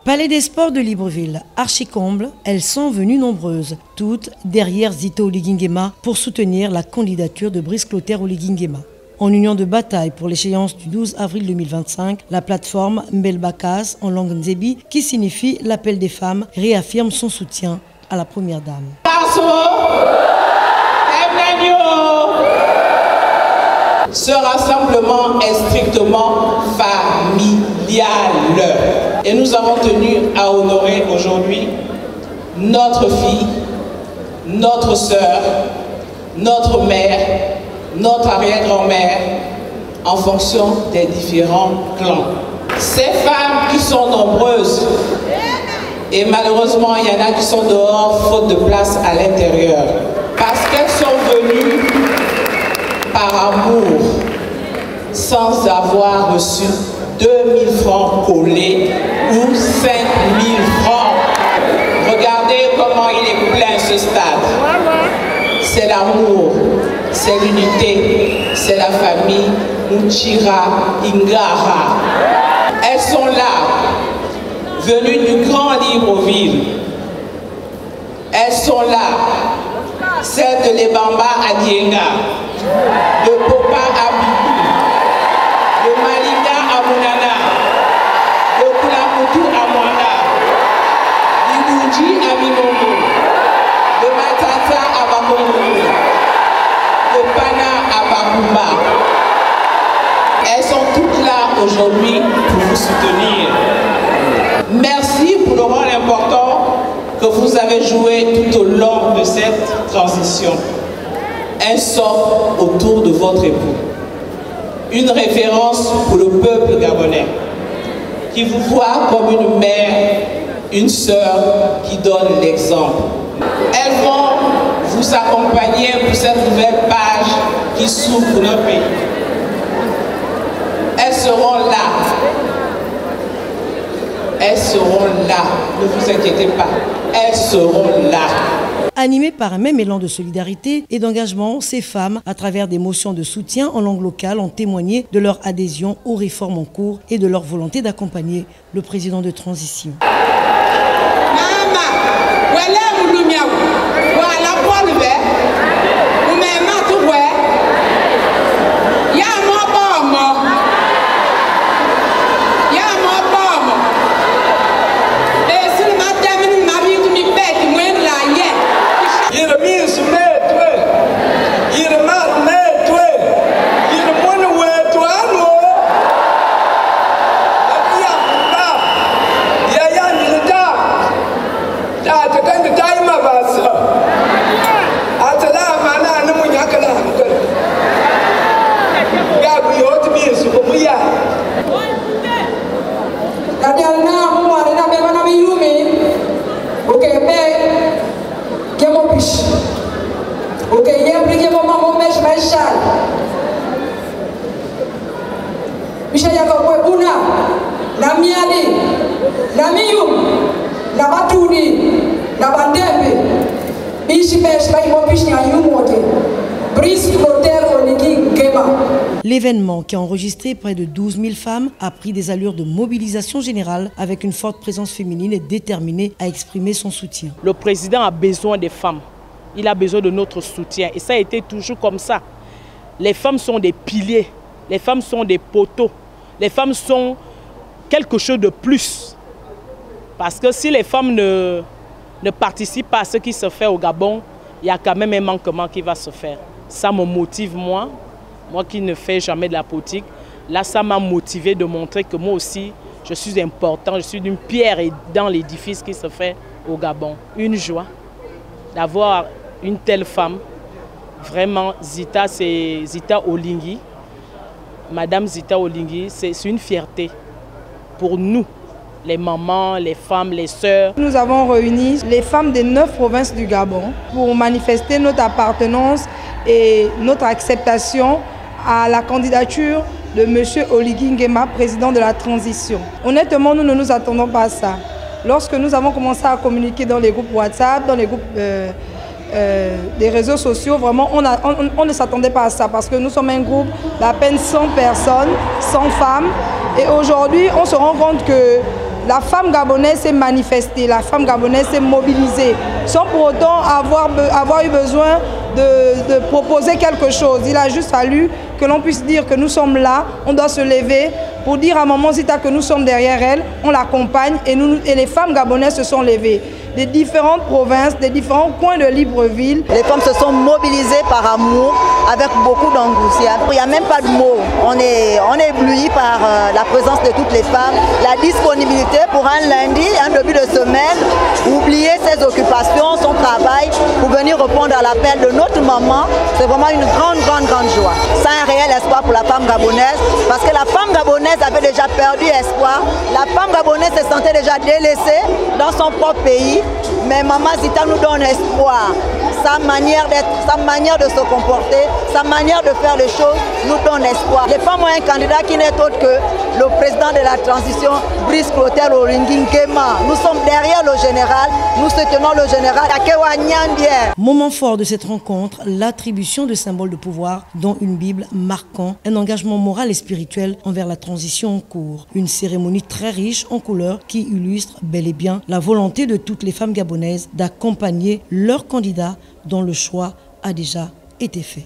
Palais des Sports de Libreville, archi-comble, elles sont venues nombreuses, toutes derrière Zita Oligui-Nguema pour soutenir la candidature de Brice Clotaire Oligui-Nguema. En union de bataille pour l'échéance du 12 avril 2025, la plateforme Mbelbakas en langue nzebi, qui signifie l'appel des femmes, réaffirme son soutien à la première dame. Ce rassemblement est strictement familial et nous avons tenu à honorer aujourd'hui notre fille, notre sœur, notre mère, notre arrière-grand-mère en fonction des différents clans. Ces femmes qui sont nombreuses et malheureusement il y en a qui sont dehors faute de place à l'intérieur parce qu'elles sont venues par amour, sans avoir reçu 2000 francs collés ou 5000 francs. Regardez comment il est plein ce stade. C'est l'amour, c'est l'unité, c'est la famille Mouchira Ingara. Elles sont là, venues du Grand Libreville. Elles sont là, celles de l'Ebamba à Dienga, de Popa à Bibou, de Malinga à Mounana, de Kulamutu à Mwanda, d'Ibouji à Mimomo, de Matata à Bakongo, de Pana à Bakumba. Elles sont toutes là aujourd'hui pour vous soutenir. Merci pour le rôle important que vous avez joué tout au long de cette transition. Un sort autour de votre époux. Une référence pour le peuple gabonais qui vous voit comme une mère, une sœur qui donne l'exemple. Elles vont vous accompagner pour cette nouvelle page qui s'ouvre pour notre pays. Elles seront là. Elles seront là. Ne vous inquiétez pas. Elles seront là. Animées par un même élan de solidarité et d'engagement, ces femmes, à travers des motions de soutien en langue locale, ont témoigné de leur adhésion aux réformes en cours et de leur volonté d'accompagner le président de transition. L'événement, qui a enregistré près de 12 000 femmes, a pris des allures de mobilisation générale avec une forte présence féminine et déterminée à exprimer son soutien. Le président a besoin des femmes. Il a besoin de notre soutien. Et ça a été toujours comme ça. Les femmes sont des piliers. Les femmes sont des poteaux. Les femmes sont quelque chose de plus. Parce que si les femmes ne participent pas à ce qui se fait au Gabon, il y a quand même un manquement qui va se faire. Ça me motive, moi qui ne fais jamais de la politique. Là, ça m'a motivé de montrer que moi aussi, je suis important, je suis une pierre dans l'édifice qui se fait au Gabon. Une joie d'avoir une telle femme. Vraiment, Zita, c'est Zita Oligui. Madame Zita Oligui, c'est une fierté pour nous, les mamans, les femmes, les sœurs. Nous avons réuni les femmes des 9 provinces du Gabon pour manifester notre appartenance et notre acceptation à la candidature de M. Oligui-Nguema, président de la transition. Honnêtement, nous ne nous attendons pas à ça. Lorsque nous avons commencé à communiquer dans les groupes WhatsApp, dans les groupes des réseaux sociaux, vraiment, on ne s'attendait pas à ça parce que nous sommes un groupe d'à peine 100 personnes, 100 femmes. Et aujourd'hui, on se rend compte que la femme gabonaise s'est manifestée, la femme gabonaise s'est mobilisée, sans pour autant avoir eu besoin de proposer quelque chose. Il a juste fallu que l'on puisse dire que nous sommes là, on doit se lever pour dire à Maman Zita que nous sommes derrière elle, on l'accompagne et les femmes gabonaises se sont levées. Des différentes provinces, des différents coins de Libreville. Les femmes se sont mobilisées par amour, avec beaucoup d'enthousiasme. Il n'y a même pas de mots. On est ébloui par la présence de toutes les femmes, la disponibilité pour un lundi, un début de semaine, oublier ses occupations, son travail, pour venir répondre à l'appel de notre maman. C'est vraiment une grande joie. C'est un réel espoir pour la femme gabonaise, parce que la femme gabonaise avait déjà perdu espoir. La femme gabonaise se sentait déjà délaissée dans son propre pays. Mais Maman Zita nous donne espoir. Sa manière d'être, sa manière de se comporter, sa manière de faire les choses nous donne espoir. Les femmes ont un candidat qui n'est autre que le président de la transition, Brice Clotaire Olingi Nguema. Nous sommes derrière le général, nous soutenons le général Akewa Nyambie. Moment fort de cette rencontre, l'attribution de symboles de pouvoir, dont une Bible marquant un engagement moral et spirituel envers la transition en cours. Une cérémonie très riche en couleurs qui illustre bel et bien la volonté de toutes les femmes gabonaises d'accompagner leur candidat dont le choix a déjà été fait.